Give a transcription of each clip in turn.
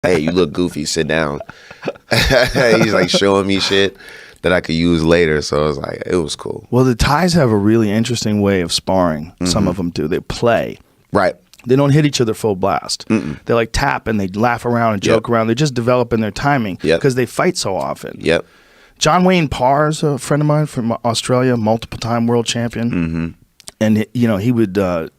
hey, you look goofy, sit down. He's like showing me shit that I could use later. So it was cool. Well, the Thais have a really interesting way of sparring. Some of them do. They play. Right. They don't hit each other full blast. They like tap and they laugh around and joke around. They just develop in their timing because they fight so often. Yep. John Wayne Parr's a friend of mine from Australia, multiple-time world champion. And he would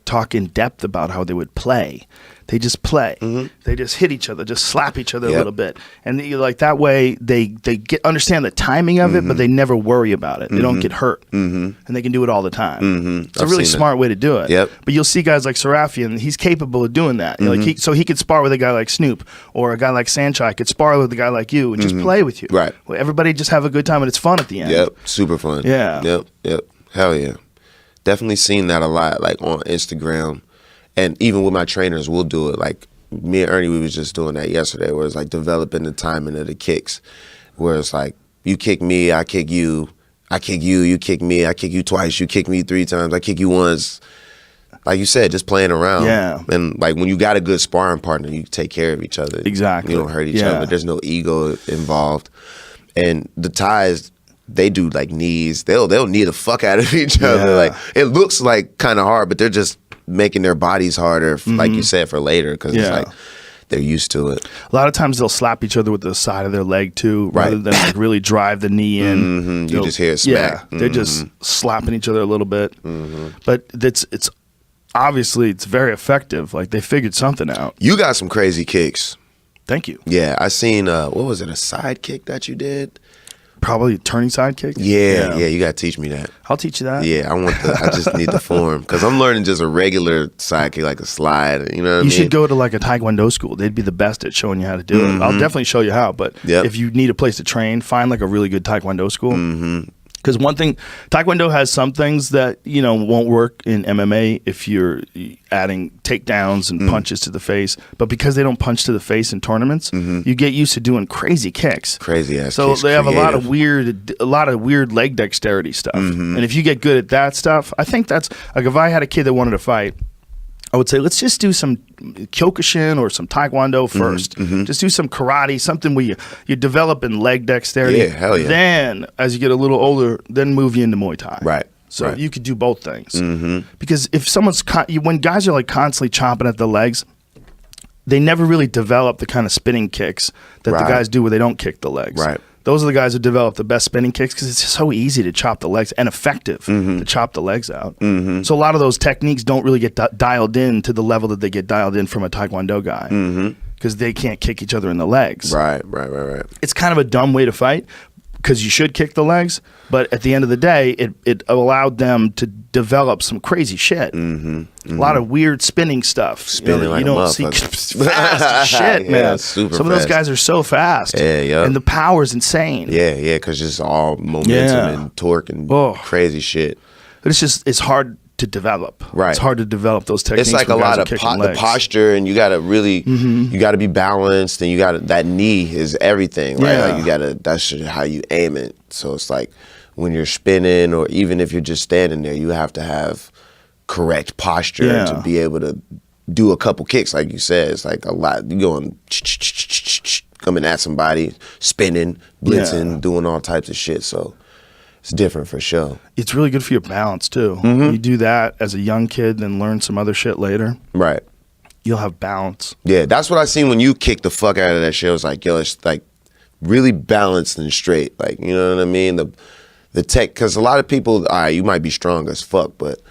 talk in depth about how they would play. They just play. They just hit each other, just slap each other a little bit, and like that way they understand the timing of it, but they never worry about it. They don't get hurt, and they can do it all the time. It's a really smart way to do it. Yep. But you'll see guys like Sarafian, he's capable of doing that. So he could spar with a guy like Snoop, or a guy like Sanchai could spar with a guy like you and just play with you. Right. Well, everybody just have a good time and it's fun at the end. Yep. Super fun. Yeah. Yep. Hell yeah. Definitely seen that a lot, like on Instagram. And even with my trainers, we'll do it. Like me and Ernie, we was just doing that yesterday, where it's like developing the timing of the kicks. Where it's like, you kick me, I kick you, you kick me, I kick you twice, you kick me 3 times, I kick you once. Like you said, just playing around. Yeah. And like when you got a good sparring partner, you take care of each other. Exactly. You don't hurt each other. There's no ego involved. And the Thais, they do like knees. They'll knee the fuck out of each other. Like it looks like kind of hard, but they're just making their bodies harder, like you said, for later, because it's like they're used to it. A lot of times they'll slap each other with the side of their leg too, rather than like really drive the knee in. You just hear it smack. Yeah, they're just slapping each other a little bit. But it's obviously it's very effective. Like they figured something out. You got some crazy kicks. Thank you. Yeah, I seen what was it, a side kick that you did? Probably a turning side kick. Yeah, you gotta teach me that. I'll teach you that. Yeah, I just need the form, because I'm learning just a regular side kick, like a slide. You know what I mean? You should go to like a Taekwondo school. They'd be the best at showing you how to do it. I'll definitely show you how. But if you need a place to train, find like a really good Taekwondo school. Because one thing, Taekwondo has some things that won't work in MMA if you're adding takedowns and punches to the face. But because they don't punch to the face in tournaments, you get used to doing crazy kicks. Crazy ass. So kicks, they have creative. a lot of weird leg dexterity stuff. And if you get good at that stuff, I think that's like if I had a kid that wanted to fight, I would say, let's just do some Kyokushin or some Taekwondo first. Just do some karate, something where you're developing leg dexterity. Yeah, hell yeah. Then, as you get a little older, then move you into Muay Thai. Right. So you could do both things. Because if someone's, when guys are like constantly chomping at the legs, they never really develop the kind of spinning kicks that the guys do where they don't kick the legs. Right. Those are the guys who develop the best spinning kicks because it's so easy to chop the legs and effective to chop the legs out. So a lot of those techniques don't really get dialed in to the level that they get dialed in from a Taekwondo guy because they can't kick each other in the legs. Right. It's kind of a dumb way to fight because you should kick the legs, but at the end of the day, it allowed them to develop some crazy shit. A lot of weird spinning stuff. Spinning like you don't see fast shit, man. Super Some of those guys are so fast. Yeah. And the power's insane. Yeah, because it's all momentum and torque and crazy shit. But it's hard to develop. Right. It's hard to develop those techniques. It's like a lot of the posture, and you got to really, you got to be balanced, and you got that knee is everything, right? Like you got to, that's how you aim it. So it's like when you're spinning, or even if you're just standing there, you have to have correct posture to be able to do a couple kicks, like you said. It's like a lot. You going coming at somebody, spinning, blitzing, doing all types of shit. So it's different for sure. It's really good for your balance too. You do that as a young kid, then learn some other shit later. Right. You'll have balance. Yeah, that's what I seen when you kicked the fuck out of that shit. I was like, yo, it's like really balanced and straight. Like, you know what I mean? The tech, because a lot of people, all right, you might be strong as fuck, but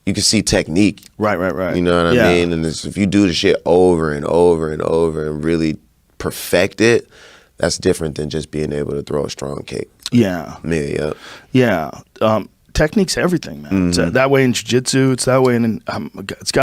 you can see technique. Right. You know what I mean? And if you do the shit over and over and over and really perfect it, that's different than just being able to throw a strong kick. Yeah. Technique's everything, man. It's that way in jiu-jitsu. It's that way in, it's got